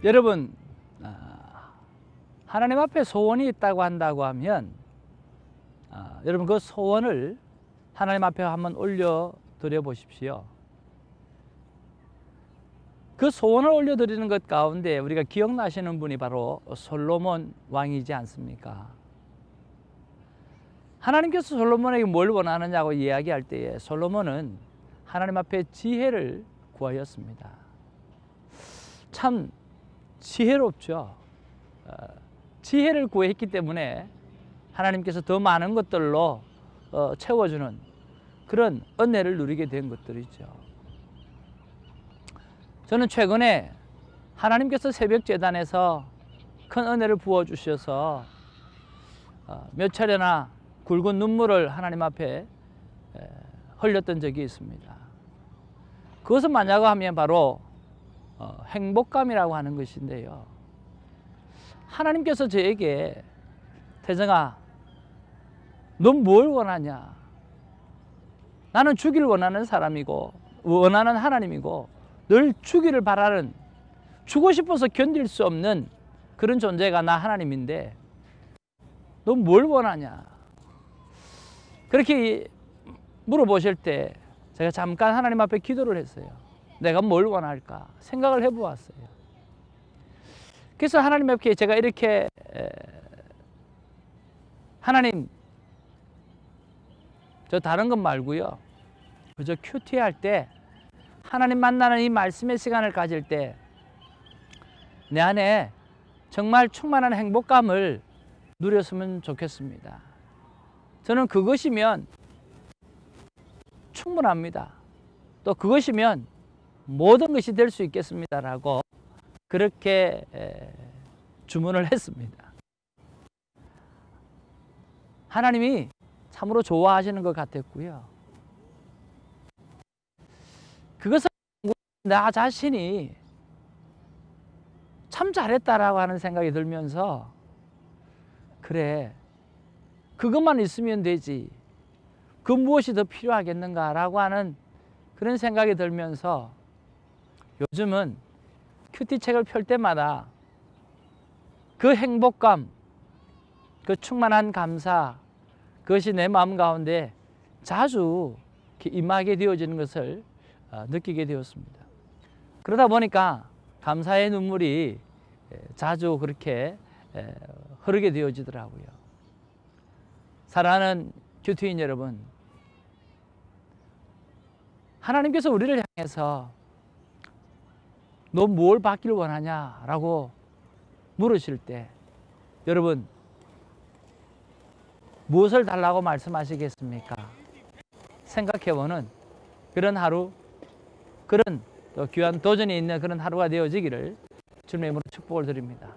여러분, 하나님 앞에 소원이 있다고 한다고 하면 여러분 그 소원을 하나님 앞에 한번 올려드려 보십시오. 그 소원을 올려드리는 것 가운데 우리가 기억나시는 분이 바로 솔로몬 왕이지 않습니까? 하나님께서 솔로몬에게 뭘 원하느냐고 이야기할 때에 솔로몬은 하나님 앞에 지혜를 구하였습니다. 참 지혜롭죠. 지혜를 구했기 때문에 하나님께서 더 많은 것들로 채워주는 그런 은혜를 누리게 된 것들이죠. 저는 최근에 하나님께서 새벽 제단에서 큰 은혜를 부어주셔서 몇 차례나 굵은 눈물을 하나님 앞에 흘렸던 적이 있습니다. 그것은 뭐냐고 하면 바로 행복감이라고 하는 것인데요. 하나님께서 저에게 태정아, 넌 뭘 원하냐? 나는 주기를 원하는 사람이고 원하는 하나님이고 늘 주기를 바라는, 주고 싶어서 견딜 수 없는 그런 존재가 나 하나님인데 넌 뭘 원하냐? 그렇게 물어보실 때 제가 잠깐 하나님 앞에 기도를 했어요. 내가 뭘 원할까 생각을 해보았어요. 그래서 하나님 앞에 제가 이렇게 하나님, 저 다른 것 말고요, 그저 큐티할 때 하나님 만나는 이 말씀의 시간을 가질 때 내 안에 정말 충만한 행복감을 누렸으면 좋겠습니다. 저는 그것이면 충분합니다. 또 그것이면 모든 것이 될 수 있겠습니다라고 그렇게 주문을 했습니다. 하나님이 참으로 좋아하시는 것 같았고요. 그것은 나 자신이 참 잘했다라고 하는 생각이 들면서 그래, 그것만 있으면 되지, 그 무엇이 더 필요하겠는가라고 하는 그런 생각이 들면서 요즘은 큐티 책을 펼 때마다 그 행복감, 그 충만한 감사, 그것이 내 마음 가운데 자주 임하게 되어지는 것을 느끼게 되었습니다. 그러다 보니까 감사의 눈물이 자주 그렇게 흐르게 되어지더라고요. 사랑하는 큐티인 여러분, 하나님께서 우리를 향해서 너 뭘 받기를 원하냐라고 물으실 때 여러분 무엇을 달라고 말씀하시겠습니까? 생각해보는 그런 하루, 그런 또 귀한 도전이 있는 그런 하루가 되어지기를 주님의 이름으로 축복을 드립니다.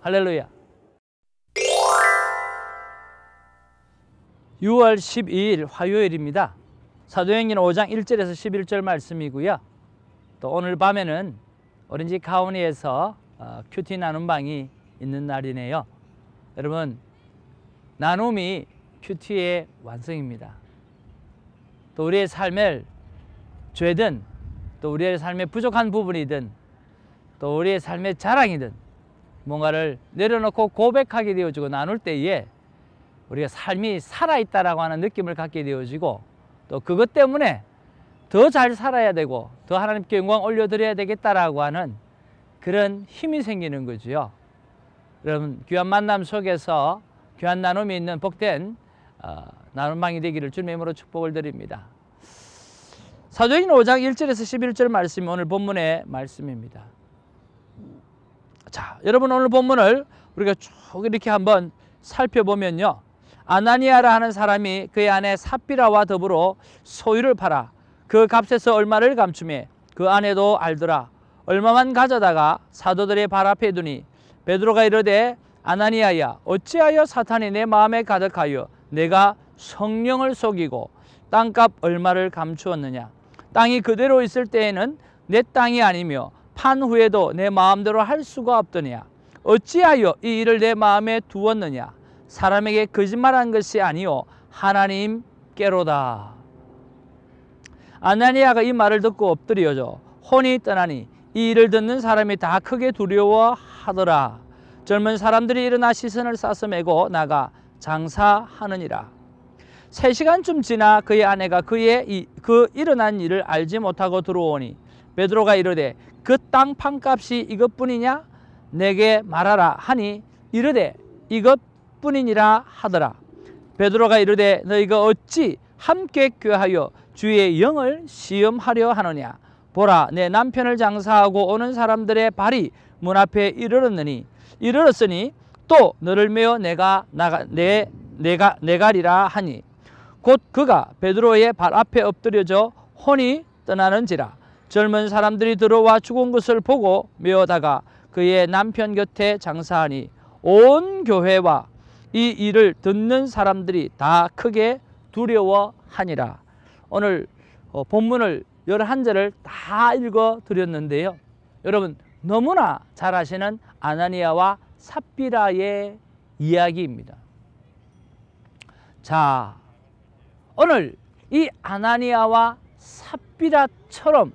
할렐루야. 6월 12일 화요일입니다. 사도행전 5장 1절에서 11절 말씀이고요. 또 오늘 밤에는 오렌지 카운티에서 큐티 나눔방이 있는 날이네요. 여러분, 나눔이 큐티의 완성입니다. 또 우리의 삶을 죄든 또 우리의 삶의 부족한 부분이든 또 우리의 삶의 자랑이든 뭔가를 내려놓고 고백하게 되어지고 나눌 때에 우리가 삶이 살아있다라고 하는 느낌을 갖게 되어지고 또 그것 때문에 더 잘 살아야 되고 더 하나님께 영광 올려드려야 되겠다라고 하는 그런 힘이 생기는 거죠. 여러분, 귀한 만남 속에서 귀한 나눔이 있는 복된 나눔방이 되기를 주님의 이름으로 축복을 드립니다. 사도행전 5장 1절에서 11절 말씀이 오늘 본문의 말씀입니다. 자, 여러분, 오늘 본문을 우리가 쭉 이렇게 한번 살펴보면요, 아나니아라 하는 사람이 그의 아내 삽비라와 더불어 소유를 팔아 그 값에서 얼마를 감추매 그 아내도 알더라. 얼마만 가져다가 사도들의 발 앞에 두니 베드로가 이르되 아나니아야, 어찌하여 사탄이 내 마음에 가득하여 내가 성령을 속이고 땅값 얼마를 감추었느냐? 땅이 그대로 있을 때에는 내 땅이 아니며 판 후에도 내 마음대로 할 수가 없더냐? 어찌하여 이 일을 내 마음에 두었느냐? 사람에게 거짓말한 것이 아니요 하나님께로다. 아나니아가 이 말을 듣고 엎드려져 혼이 떠나니 이 일을 듣는 사람이 다 크게 두려워하더라. 젊은 사람들이 일어나 시선을 싸서 메고 나가 장사하느니라. 3시간쯤 지나 그의 아내가 그의 그 일어난 일을 알지 못하고 들어오니 베드로가 이르되 그 땅 판값이 이것뿐이냐? 내게 말하라 하니 이르되 이것뿐이니라 하더라. 베드로가 이르되 너희가 어찌 함께 꾀하여 주의 영을 시험하려 하느냐? 보라, 내 남편을 장사하고 오는 사람들의 발이 문 앞에 이르렀으니 또 너를 메어 내가리라 하니 곧 그가 베드로의 발 앞에 엎드려져 혼이 떠나는지라. 젊은 사람들이 들어와 죽은 것을 보고 메어다가 그의 남편 곁에 장사하니 온 교회와 이 일을 듣는 사람들이 다 크게 두려워하니라. 오늘 본문을 11절을 다 읽어 드렸는데요. 여러분 너무나 잘 아시는 아나니아와 삽비라의 이야기입니다. 자, 오늘 이 아나니아와 삽비라처럼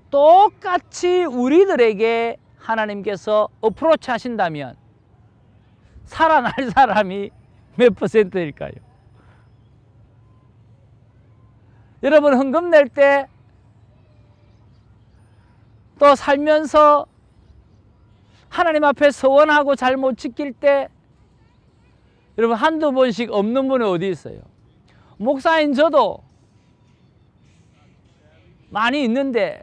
똑같이 우리들에게 하나님께서 어프로치 하신다면 살아날 사람이 몇 %일까요? 여러분 헌금 낼 때 또 살면서 하나님 앞에 서원하고 잘 못 지킬 때 여러분 한두 번씩 없는 분이 어디 있어요? 목사인 저도 많이 있는데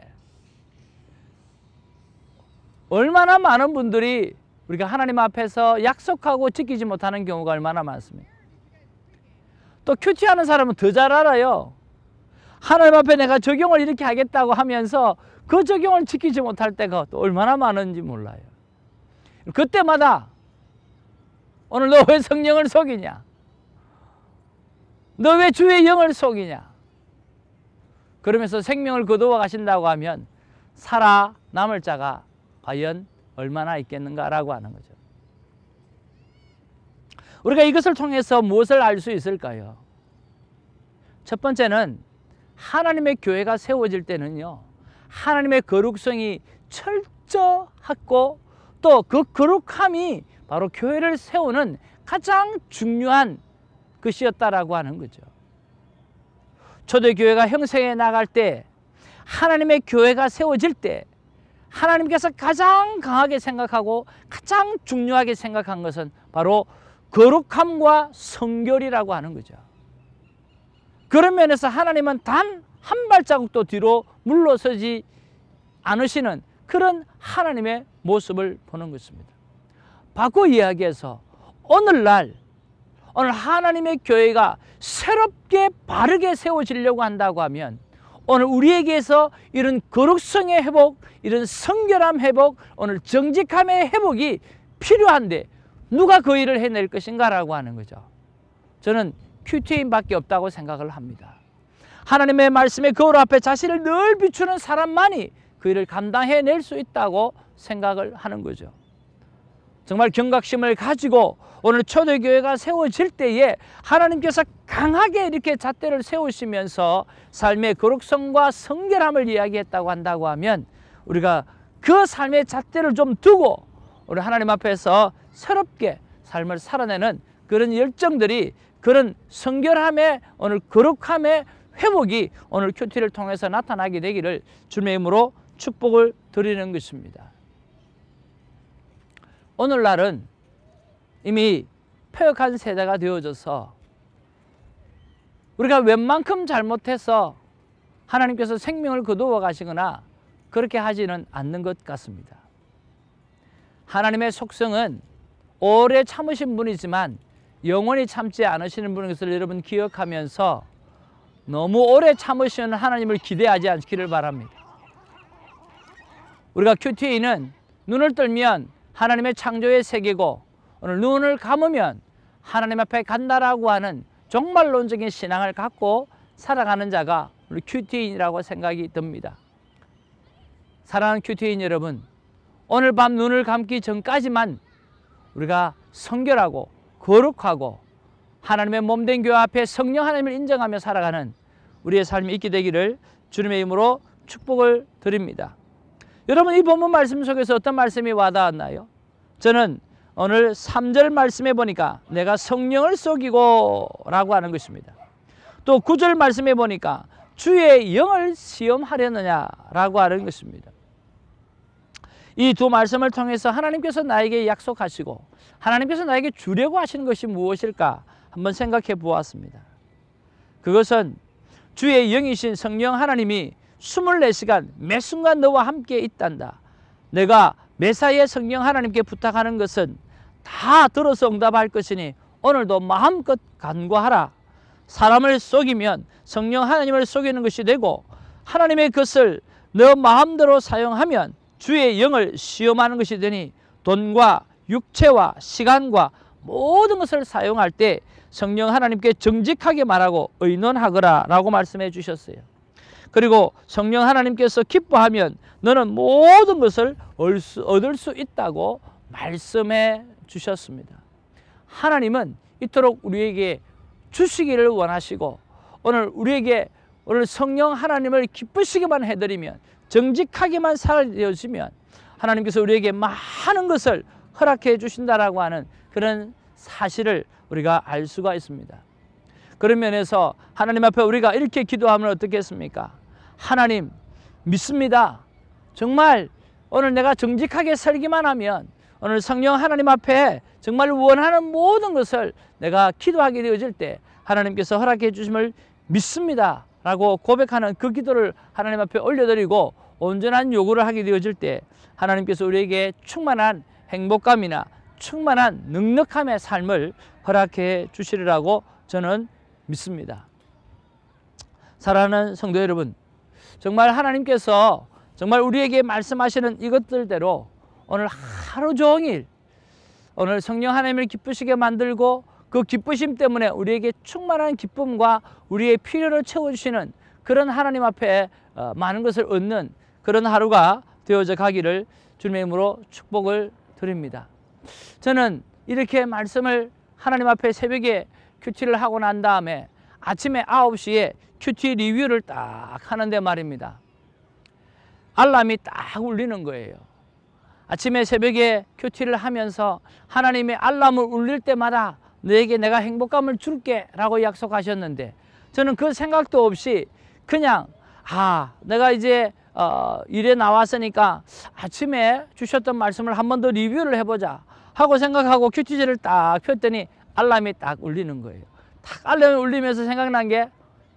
얼마나 많은 분들이 우리가 하나님 앞에서 약속하고 지키지 못하는 경우가 얼마나 많습니까? 또 큐티하는 사람은 더 잘 알아요. 하나님 앞에 내가 적용을 이렇게 하겠다고 하면서 그 적용을 지키지 못할 때가 또 얼마나 많은지 몰라요. 그때마다 오늘 너 왜 성령을 속이냐? 너 왜 주의 영을 속이냐? 그러면서 생명을 거두어 가신다고 하면 살아남을 자가 과연 얼마나 있겠는가라고 하는 거죠. 우리가 이것을 통해서 무엇을 알 수 있을까요? 첫 번째는 하나님의 교회가 세워질 때는요, 하나님의 거룩성이 철저하고 또 그 거룩함이 바로 교회를 세우는 가장 중요한 것이었다라고 하는 거죠. 초대교회가 형성해 나갈 때, 하나님의 교회가 세워질 때 하나님께서 가장 강하게 생각하고 가장 중요하게 생각한 것은 바로 거룩함과 성결이라고 하는 거죠. 그런 면에서 하나님은 단 한 발자국도 뒤로 물러서지 않으시는 그런 하나님의 모습을 보는 것입니다. 바꿔 이야기해서 오늘 하나님의 교회가 새롭게 바르게 세워지려고 한다고 하면 오늘 우리에게서 이런 거룩성의 회복, 이런 성결함 회복, 오늘 정직함의 회복이 필요한데 누가 그 일을 해낼 것인가라고 하는 거죠. 저는 큐티인밖에 없다고 생각을 합니다. 하나님의 말씀의 거울 앞에 자신을 늘 비추는 사람만이 그 일을 감당해낼 수 있다고 생각을 하는 거죠. 정말 경각심을 가지고 오늘 초대교회가 세워질 때에 하나님께서 강하게 이렇게 잣대를 세우시면서 삶의 거룩성과 성결함을 이야기했다고 한다고 하면 우리가 그 삶의 잣대를 좀 두고 우리 하나님 앞에서 새롭게 삶을 살아내는 그런 열정들이, 그런 성결함의 오늘 거룩함의 회복이 오늘 큐티를 통해서 나타나게 되기를 주님의 이름으로 축복을 드리는 것입니다. 오늘날은 이미 폐역한 세대가 되어져서 우리가 웬만큼 잘못해서 하나님께서 생명을 거두어 가시거나 그렇게 하지는 않는 것 같습니다. 하나님의 속성은 오래 참으신 분이지만 영원히 참지 않으시는 분인 것을 여러분 기억하면서 너무 오래 참으시는 하나님을 기대하지 않기를 바랍니다. 우리가 큐티는 눈을 뜨면 하나님의 창조의 세계고 오늘 눈을 감으면 하나님 앞에 간다라고 하는 종말론적인 신앙을 갖고 살아가는 자가 우리 큐티인이라고 생각이 듭니다. 사랑하는 큐티인 여러분, 오늘 밤 눈을 감기 전까지만 우리가 성결하고 거룩하고 하나님의 몸된 교회 앞에 성령 하나님을 인정하며 살아가는 우리의 삶이 있게 되기를 주님의 이름으로 축복을 드립니다. 여러분, 이 본문 말씀 속에서 어떤 말씀이 와닿았나요? 저는 오늘 3절 말씀에 보니까 내가 성령을 속이고 라고 하는 것입니다. 또 9절 말씀에 보니까 주의 영을 시험하려느냐 라고 하는 것입니다. 이 두 말씀을 통해서 하나님께서 나에게 약속하시고 하나님께서 나에게 주려고 하시는 것이 무엇일까 한번 생각해 보았습니다. 그것은 주의 영이신 성령 하나님이 24시간 매 순간 너와 함께 있단다. 내가 매사에 성령 하나님께 부탁하는 것은 다 들어서 응답할 것이니 오늘도 마음껏 간구하라. 사람을 속이면 성령 하나님을 속이는 것이 되고 하나님의 것을 너 마음대로 사용하면 주의 영을 시험하는 것이 되니 돈과 육체와 시간과 모든 것을 사용할 때 성령 하나님께 정직하게 말하고 의논하거라 라고 말씀해 주셨어요. 그리고 성령 하나님께서 기뻐하면 너는 모든 것을 얻을 수 있다고 말씀해 주셨습니다. 하나님은 이토록 우리에게 주시기를 원하시고 오늘 성령 하나님을 기쁘시게만 해드리면 정직하게만 살아주시면 하나님께서 우리에게 많은 것을 허락해 주신다라고 하는 그런 사실을 우리가 알 수가 있습니다. 그런 면에서 하나님 앞에 우리가 이렇게 기도하면 어떻겠습니까? 하나님 믿습니다. 정말 오늘 내가 정직하게 살기만 하면 오늘 성령 하나님 앞에 정말 원하는 모든 것을 내가 기도하게 되어질 때 하나님께서 허락해 주심을 믿습니다 라고 고백하는 그 기도를 하나님 앞에 올려드리고 온전한 요구를 하게 되어질 때 하나님께서 우리에게 충만한 행복감이나 충만한 넉넉함의 삶을 허락해 주시리라고 저는 믿습니다. 사랑하는 성도 여러분, 정말 하나님께서 정말 우리에게 말씀하시는 이것들대로 오늘 하루 종일 오늘 성령 하나님을 기쁘시게 만들고 그 기쁘심 때문에 우리에게 충만한 기쁨과 우리의 필요를 채워주시는 그런 하나님 앞에 많은 것을 얻는 그런 하루가 되어져 가기를 주님의 이름으로 축복을 드립니다. 저는 이렇게 말씀을 하나님 앞에 새벽에 큐티를 하고 난 다음에 아침에 9시에 큐티 리뷰를 딱 하는데 말입니다. 알람이 딱 울리는 거예요. 아침에 새벽에 큐티를 하면서 하나님의 알람을 울릴 때마다 너에게 내가 행복감을 줄게 라고 약속하셨는데 저는 그 생각도 없이 그냥 내가 이제 일에 나왔으니까 아침에 주셨던 말씀을 한 번 더 리뷰를 해보자 하고 생각하고 큐티지를 딱 폈더니 알람이 딱 울리는 거예요. 딱 알람이 울리면서 생각난 게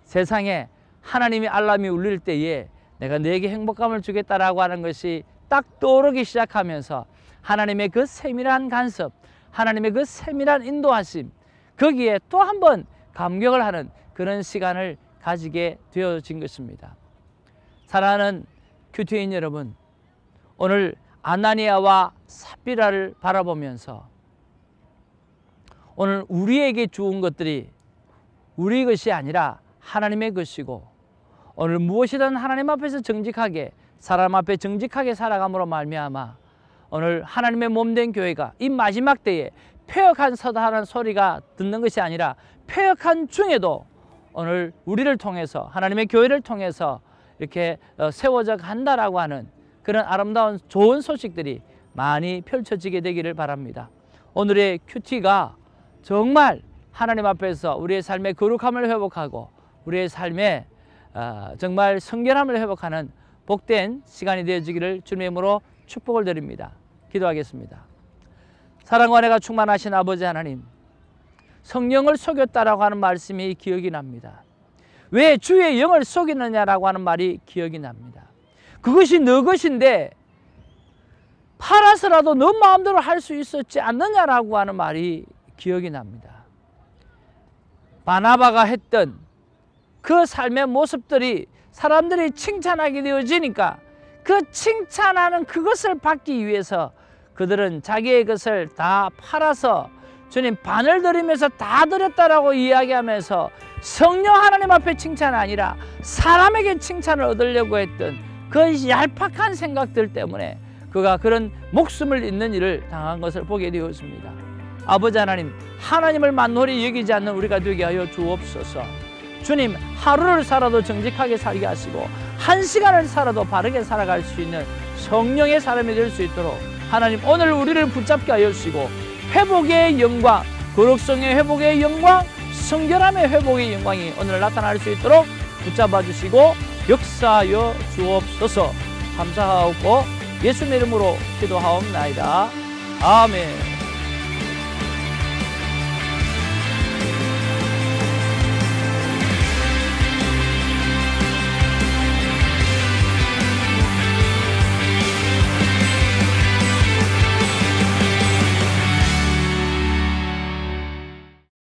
세상에 하나님이 알람이 울릴 때에 내가 너에게 행복감을 주겠다라고 하는 것이 딱 떠오르기 시작하면서 하나님의 그 세밀한 간섭, 하나님의 그 세밀한 인도하심, 거기에 또 한 번 감격을 하는 그런 시간을 가지게 되어진 것입니다. 사랑하는 큐티인 여러분, 오늘 아나니아와 삽비라를 바라보면서 오늘 우리에게 주은 것들이 우리 것이 아니라 하나님의 것이고 오늘 무엇이든 하나님 앞에서 정직하게 사람 앞에 정직하게 살아감으로 말미암아 오늘 하나님의 몸된 교회가 이 마지막 때에 폐역한 서다하는 소리가 듣는 것이 아니라 폐역한 중에도 오늘 우리를 통해서 하나님의 교회를 통해서 이렇게 세워져 간다라고 하는 그런 아름다운 좋은 소식들이 많이 펼쳐지게 되기를 바랍니다. 오늘의 큐티가 정말 하나님 앞에서 우리의 삶의 거룩함을 회복하고 우리의 삶의 정말 성결함을 회복하는 복된 시간이 되어지기를 주님의 이름으로 축복을 드립니다. 기도하겠습니다. 사랑과 은혜가 충만하신 아버지 하나님, 성령을 속였다라고 하는 말씀이 기억이 납니다. 왜 주의 영을 속이느냐라고 하는 말이 기억이 납니다. 그것이 너 것인데 팔아서라도 너 마음대로 할 수 있었지 않느냐라고 하는 말이 기억이 납니다. 바나바가 했던 그 삶의 모습들이 사람들이 칭찬하게 되어지니까 그 칭찬하는 그것을 받기 위해서 그들은 자기의 것을 다 팔아서 주님 반을 드리면서 다 드렸다라고 이야기하면서 성령 하나님 앞에 칭찬이 아니라 사람에게 칭찬을 얻으려고 했던 그 얄팍한 생각들 때문에 그가 그런 목숨을 잃는 일을 당한 것을 보게 되었습니다. 아버지 하나님, 하나님을 만홀히 여기지 않는 우리가 되게 하여 주옵소서. 주님, 하루를 살아도 정직하게 살게 하시고 한 시간을 살아도 바르게 살아갈 수 있는 성령의 사람이 될 수 있도록 하나님 오늘 우리를 붙잡게 하여 주시고 회복의 영광, 거룩성의 회복의 영광, 성결함의 회복의 영광이 오늘 나타날 수 있도록 붙잡아 주시고 역사하여 주옵소서. 감사하고 예수님의 이름으로 기도하옵나이다. 아멘.